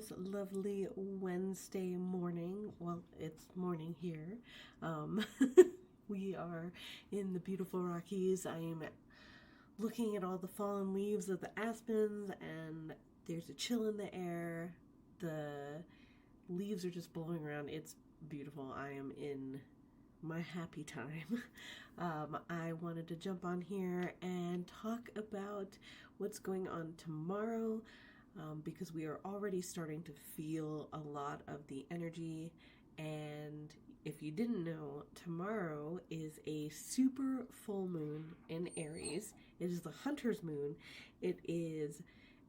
this lovely Wednesday morning. Well, it's morning here. Um, we are in the beautiful Rockies. I am looking at all the fallen leaves of the aspens, and there's a chill in the air. The leaves are just blowing around. It's beautiful. I am in my happy time. I wanted to jump on here and talk about what's going on tomorrow. Because we are already starting to feel a lot of the energy. And if you didn't know, tomorrow is a super full moon in Aries. It is the Hunter's moon. It is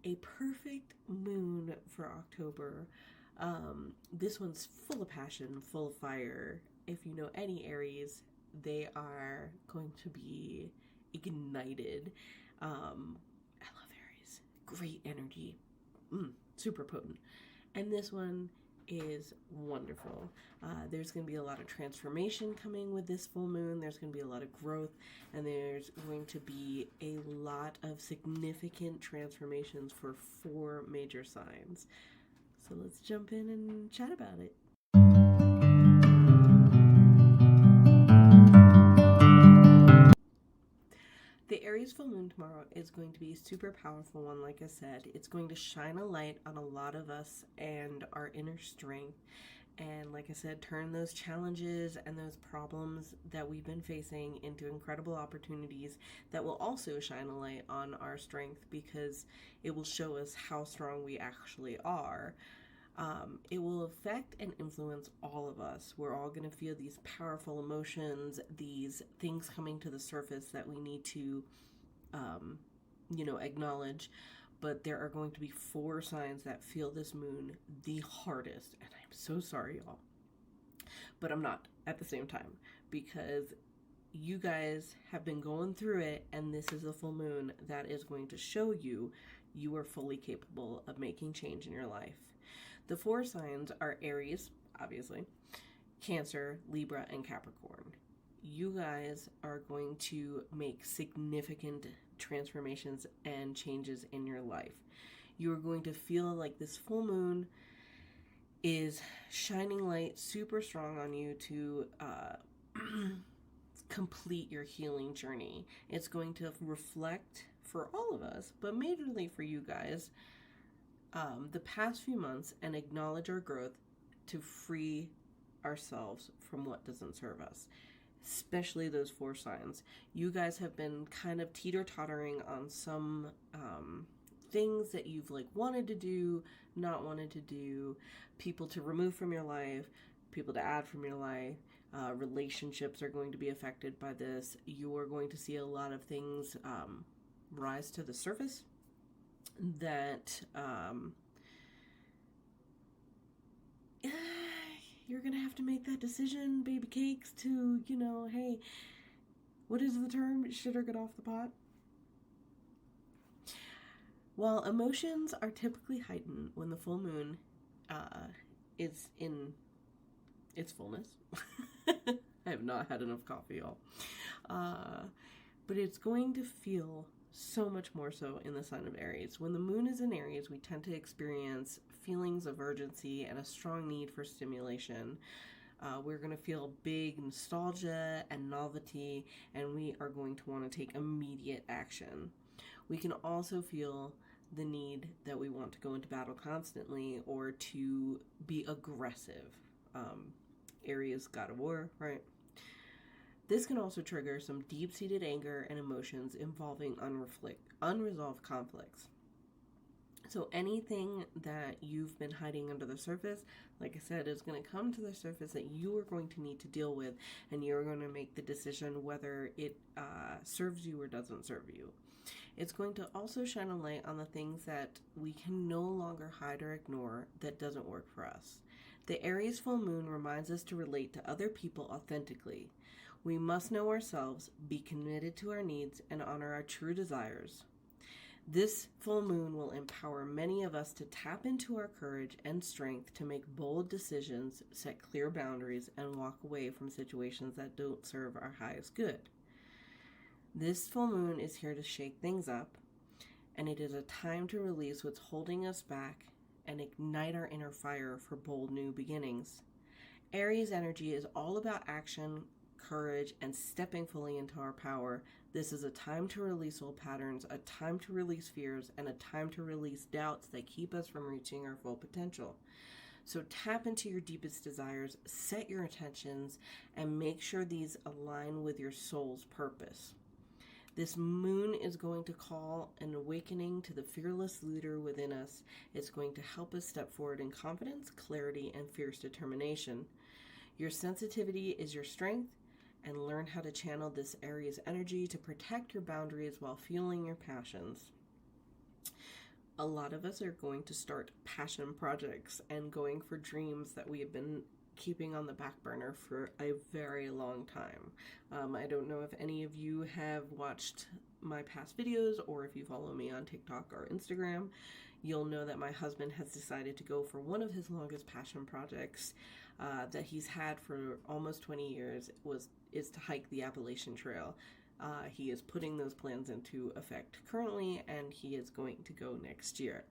a perfect moon for October. This one's full of passion, full of fire. If you know any Aries, they are going to be ignited. I love Aries. Great energy. Super potent. And this one is wonderful. There's going to be a lot of transformation coming with this full moon. There's going to be a lot of growth, and there's going to be a lot of significant transformations for 4 major signs. So let's jump in and chat about it. The Aries full moon tomorrow is going to be a super powerful one, like I said. It's going to shine a light on a lot of us and our inner strength. And like I said, turn those challenges and those problems that we've been facing into incredible opportunities that will also shine a light on our strength, because it will show us how strong we actually are. It will affect and influence all of us. We're all going to feel these powerful emotions, these things coming to the surface that we need to, acknowledge. But there are going to be 4 signs that feel this moon the hardest. And I'm so sorry, y'all. But I'm not at the same time, because you guys have been going through it, and this is a full moon that is going to show you are fully capable of making change in your life. The 4 signs are Aries, obviously, Cancer, Libra, and Capricorn. You guys are going to make significant transformations and changes in your life. You are going to feel like this full moon is shining light super strong on you to complete your healing journey. It's going to reflect for all of us, but majorly for you guys, the past few months, and acknowledge our growth to free ourselves from what doesn't serve us, especially those 4 signs. You guys have been kind of teeter-tottering on some things that you've wanted to do, not wanted to do, people to remove from your life, people to add from your life. Relationships are going to be affected by this. You are going to see a lot of things rise to the surface that you're gonna have to make that decision, baby cakes, to, hey, what is the term? Shit or get off the pot? While emotions are typically heightened when the full moon is in its fullness, I have not had enough coffee, y'all. But it's going to feel so much more so in the sign of Aries. When the moon is in Aries, we tend to experience feelings of urgency and a strong need for stimulation. We're going to feel big nostalgia and novelty, and we are going to want to take immediate action. We can also feel the need that we want to go into battle constantly, or to be aggressive. Aries, god of war, right? This can also trigger some deep-seated anger and emotions involving unresolved conflicts. So anything that you've been hiding under the surface, like I said, is going to come to the surface that you are going to need to deal with, and you're going to make the decision whether it serves you or doesn't serve you. It's going to also shine a light on the things that we can no longer hide or ignore that doesn't work for us. The Aries full moon reminds us to relate to other people authentically. We must know ourselves, be committed to our needs, and honor our true desires. This full moon will empower many of us to tap into our courage and strength to make bold decisions, set clear boundaries, and walk away from situations that don't serve our highest good. This full moon is here to shake things up, and it is a time to release what's holding us back and ignite our inner fire for bold new beginnings. Aries energy is all about action, courage, and stepping fully into our power. This is a time to release old patterns, a time to release fears, and a time to release doubts that keep us from reaching our full potential. So tap into your deepest desires, set your intentions, and make sure these align with your soul's purpose. This moon is going to call an awakening to the fearless leader within us. It's going to help us step forward in confidence, clarity, and fierce determination. Your sensitivity is your strength, and learn how to channel this Aries energy to protect your boundaries while fueling your passions. A lot of us are going to start passion projects and going for dreams that we have been keeping on the back burner for a very long time. I don't know if any of you have watched my past videos, or if you follow me on TikTok or Instagram, you'll know that my husband has decided to go for one of his longest passion projects that he's had for almost 20 years is to hike the Appalachian Trail. He is putting those plans into effect currently, and he is going to go next year.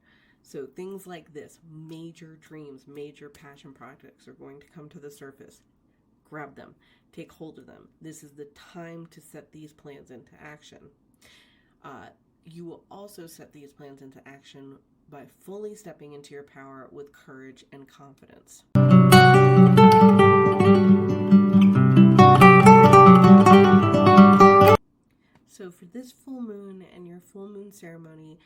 So things like this, major dreams, major passion projects are going to come to the surface. Grab them, take hold of them. This is the time to set these plans into action. You will also set these plans into action by fully stepping into your power with courage and confidence. So for this full moon and your full moon ceremony,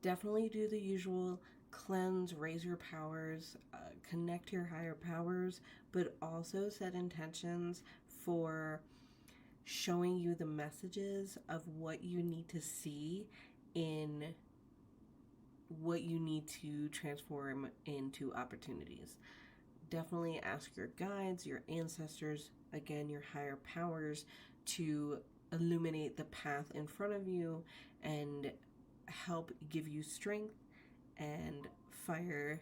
definitely do the usual cleanse, raise your powers, connect to your higher powers, but also set intentions for showing you the messages of what you need to see in what you need to transform into opportunities. Definitely ask your guides, your ancestors, again, your higher powers, to illuminate the path in front of you and help give you strength and fire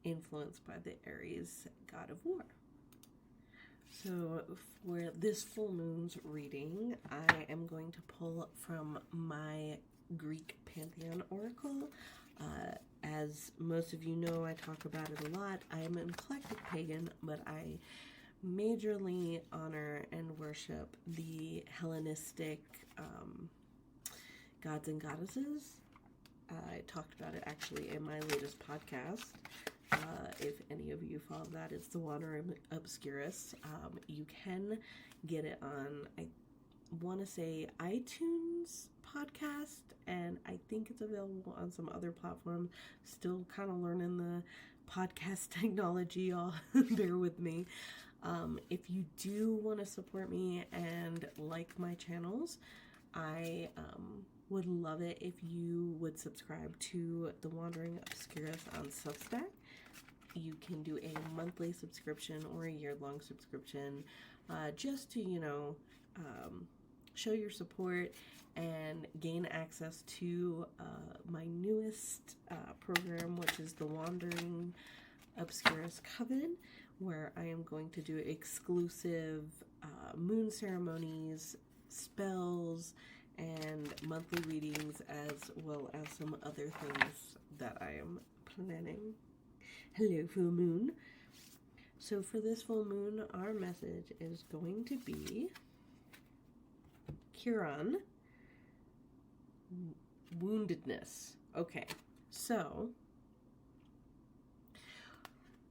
influenced by the Aries god of war. So for this full moon's reading, I am going to pull from my Greek Pantheon Oracle. As most of you know, I talk about it a lot. I am an eclectic pagan, but I majorly honor and worship the Hellenistic gods and goddesses. I talked about it actually in my latest podcast. If any of you follow that, it's The Wandering Obscurus. You can get it on, I want to say, iTunes podcast, and I think it's available on some other platforms. Still kind of learning the podcast technology, y'all. Bear with me. If you do want to support me and like my channels, I would love it if you would subscribe to The Wandering Obscurus on Substack. You can do a monthly subscription or a year-long subscription just to, show your support and gain access to my newest program, which is The Wandering Obscurus Coven, where I am going to do exclusive moon ceremonies, spells, and monthly readings, as well as some other things that I am planning. Hello, full moon. So for this full moon, our message is going to be Chiron, woundedness. Okay, so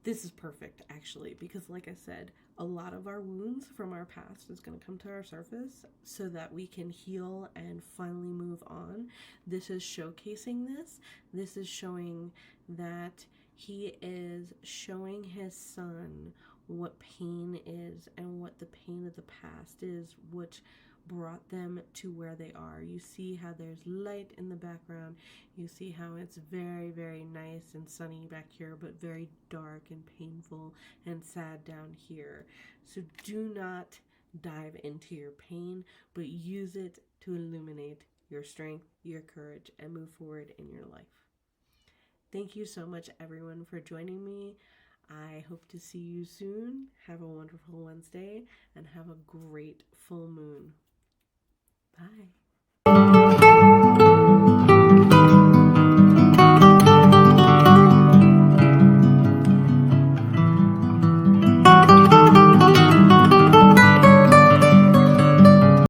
this is perfect, actually, because like I said, a lot of our wounds from our past is going to come to our surface so that we can heal and finally move on. This is showcasing this. This is showing that he is showing his son what pain is and what the pain of the past is, which brought them to where they are. You see how there's light in the background. You see how it's very, very nice and sunny back here, but very dark and painful and sad down here. So do not dive into your pain, but use it to illuminate your strength, your courage, and move forward in your life. Thank you so much, everyone, for joining me. I hope to see you soon. Have a wonderful Wednesday and have a great full moon. Bye.